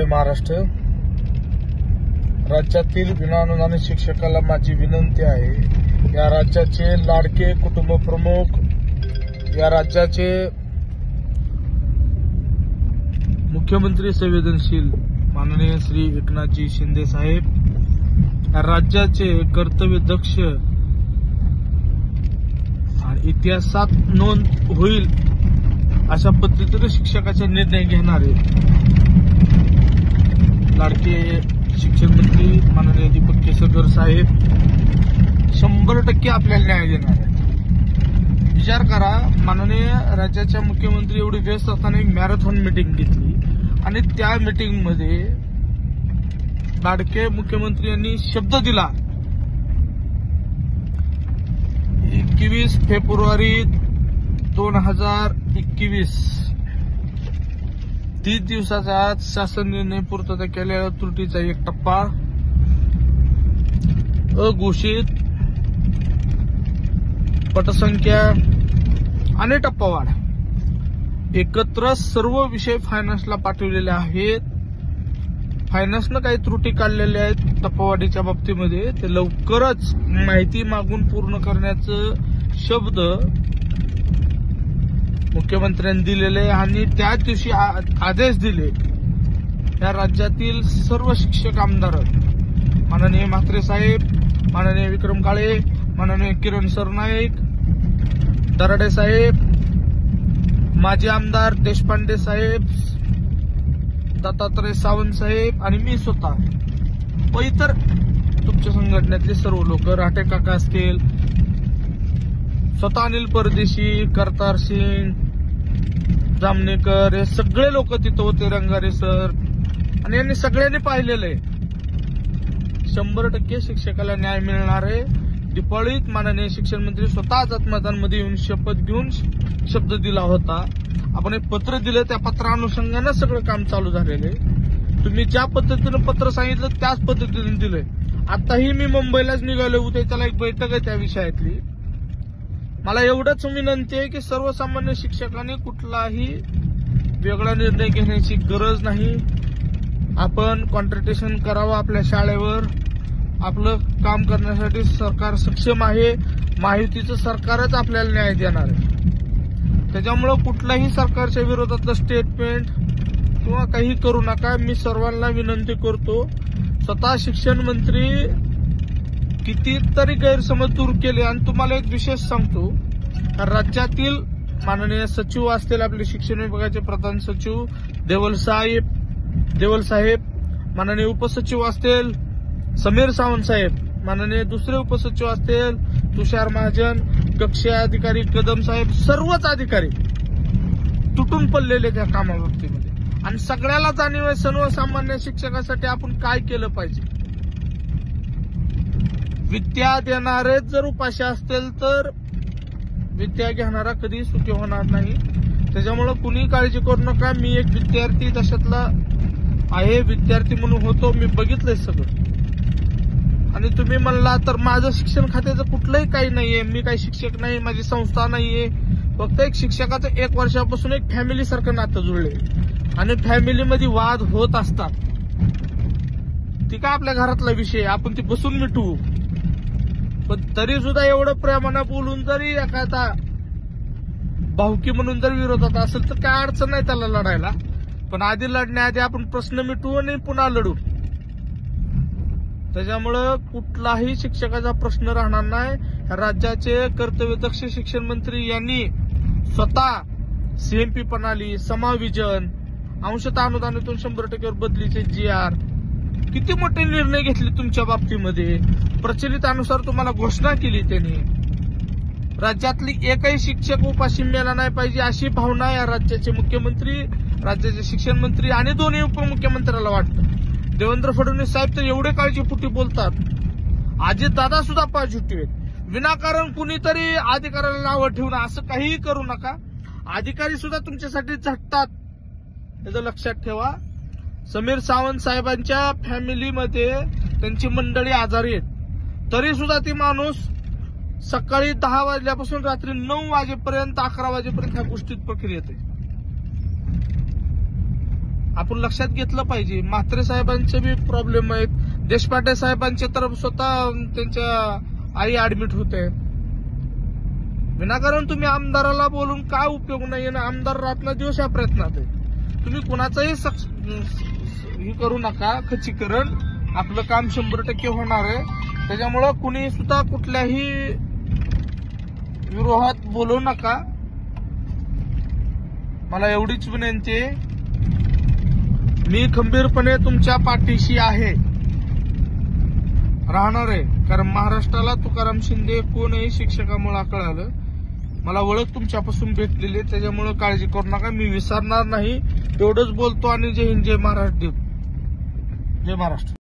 महाराष्ट्र. राज्यातील विनाअनुदानित शिक्षकाला माझी विनंती आहे, या राज्याचे लाडके कुटुंब प्रमुख, या राज्याचे मुख्यमंत्री संवेदनशील माननीय श्री एकनाथजी शिंदे साहेब, या राज्याचे कर्तव्यदक्ष आणि इतिहासात नोंद होईल अशा पद्धतीने शिक्षकाचे निर्णय घेणारे लाडके शिक्षण मंत्री माननीय दीपक केसरकर साहेब 100% आपल्याला न्याय देणार आहेत. विचार करा, माननीय राज्याच्या मुख्यमंत्री एवढी व्यस्त असताना एक मॅरेथॉन मीटिंग घेतली आणि त्या मीटिंगमध्ये लाडके मुख्यमंत्री यांनी शब्द दिला 21 फेब्रुवारी 2021 30 दिवसाच्या आत शासन निर्णय पूर्तता केलेल्या त्रुटीचा एक टप्पा, अघोषित पटसंख्या आणि टप्पावाढ एकत्र सर्व विषय फायनान्सला पाठवलेले आहेत. फायनान्सनं काही त्रुटी काढलेल्या आहेत टप्पावाढीच्या बाबतीमध्ये, ते लवकरच माहिती मागून पूर्ण करण्याचं शब्द मुख्यमंत्र्यांनी दिलेले आणि त्याच दिवशी आदेश दिले. या राज्यातील सर्व शिक्षक आमदार माननीय म्हात्रे साहेब, माननीय विक्रम काळे, माननीय किरण सरनाईक, दराडे साहेब, माजी आमदार देशपांडे साहेब, दत्तात्रय सावंत साहेब आणि मी स्वतः व इतर तुमच्या संघटनेतले सर्व लोक, राठे काका असतील, स्वतः अनिल परदेशी, करतार सिंग, जामनेकर, हे सगळे लोक तिथं होते, रंगारे सर, आणि यांनी सगळ्यांनी पाहिलेलं आहे 100% शिक्षकाला न्याय मिळणार आहे. दिपावळीत माननीय शिक्षण मंत्री स्वतःच मैदानामध्ये येऊन शपथ घेऊन शब्द दिला होता. आपण एक पत्र दिलं, त्या पत्रानुषंगानं सगळं काम चालू झालेलं आहे. तुम्ही ज्या पद्धतीनं पत्र सांगितलं त्याच पद्धतीने दिलंय. आताही मी मुंबईलाच निघालो, उद्या त्याला एक बैठक आहे त्या विषयातली. मला एवढंच विनंती आहे की सर्वसामान्य शिक्षकांनी कुठलाही वेगळा निर्णय घेण्याची गरज नाही. आपण कॉन्ट्रॅक्टेशन करावं आपल्या शाळेवर. आपलं काम करण्यासाठी सरकार सक्षम आहे. महायुतीचं सरकारच आपल्याला न्याय देणार आहे. त्याच्यामुळं कुठल्याही सरकारच्या विरोधातलं स्टेटमेंट किंवा काही करू नका. मी सर्वांना विनंती करतो, स्वतः शिक्षण मंत्री कितीतरी गैरसमज दूर केले. आणि तुम्हाला एक विशेष सांगतो, राज्यातील माननीय सचिव असतील, आपले शिक्षण विभागाचे प्रधान सचिव देवल साहेब, माननीय उपसचिव असतील समीर सावंत साहेब, माननीय दुसरे उपसचिव असतील तुषार महाजन, कक्षीय अधिकारी कदम साहेब, सर्वच अधिकारी तुटून पडलेले त्या कामाबाबतीमध्ये. आणि सगळ्याला जाणीव आहे सर्वसामान्य शिक्षकासाठी आपण काय केलं पाहिजे. विद्या देणारेच जर उपाशी असतील तर विद्या घेणारा कधी सुखी होणार नाही. त्याच्यामुळे कुणी काळजी करू नका. मी एक विद्यार्थी दशातला आहे, विद्यार्थी म्हणून होतो, मी बघितलंय सगळं. आणि तुम्ही म्हणला तर माझं शिक्षण खात्याचं कुठलंही काही नाहीये, मी काही शिक्षक नाही, माझी संस्था नाहीये. फक्त एक शिक्षकाचं 1 वर्षापासून एक फॅमिली सारखं नातं जुळले आणि फॅमिलीमध्ये वाद होत असतात. ती काय आपल्या घरातला विषय, आपण ती बसून मिटवू. पण तरी सुद्धा एवढं प्रेमानं बोलून जरी एखादा भाऊकी म्हणून जर विरोधात असेल तर काय अडचण नाही त्याला लढायला. पण आधी लढण्याआधी आपण प्रश्न मिटवू आणि पुन्हा लढू. त्याच्यामुळं कुठलाही शिक्षकाचा प्रश्न राहणार नाही. राज्याचे कर्तव्यदक्ष शिक्षण मंत्री यांनी स्वतः सीएमपी प्रणाली, समाविजन, अंशतः अनुदानातून 100% बदलीचे GR, किती मोठे निर्णय घेतले तुमच्या बाबतीमध्ये. प्रचलित अनुसार तुम्हाला घोषणा केली त्यांनी. राज्यातली एकही शिक्षक उपाशी मेला नाही पाहिजे अशी भावना या राज्याचे मुख्यमंत्री, राज्याचे शिक्षण मंत्री आणि दोन्ही उपमुख्यमंत्र्याला वाटतं. देवेंद्र फडणवीस साहेब तर एवढे काळजीपोटी बोलतात, अजित दादा सुद्धा पायझुटी आहेत. विनाकारण कुणीतरी अधिकाऱ्याला नावं ठेवणं असं काहीही करू नका. अधिकारी सुद्धा तुमच्यासाठी झटतात, याचं लक्षात ठेवा. समीर सावंत साहेबांच्या फॅमिलीमध्ये त्यांची मंडळी आजारी आहेत, तरी सुद्धा ती माणूस सकाळी 10 वाजल्यापासून रात्री 9 वाजेपर्यंत 11 वाजेपर्यंत ह्या गोष्टीत प्रक्रियेत आहे. आपण लक्षात घेतलं पाहिजे. म्हात्रे साहेबांचे बी प्रॉब्लेम आहेत. देशपांडे साहेबांचे तर स्वतः त्यांच्या आई ऍडमिट होते. विनाकारण तुम्ही आमदाराला बोलून काय उपयोग नाही ना. आमदार रात्रंदिवस या प्रयत्नात आहे. तुम्ही कुणाचंही हे करू नका खच्चीकरण. आपलं काम 100% होणार आहे. त्याच्यामुळं कुणी सुद्धा कुठल्याही विरोधात बोलू नका. मला एवढीच विनंती आहे. मी खंबीरपणे तुमच्या पाठीशी आहे, राहणार आहे. कारण महाराष्ट्राला तुकाराम शिंदे कोणही शिक्षकामुळे कळालं. मला ओळख तुमच्यापासून भेटलेली आहे. त्याच्यामुळे काळजी करू नका. मी विसरणार नाही. एवढंच बोलतो आणि जय हिंद, जय महाराष्ट्र. जय महाराष्ट्र.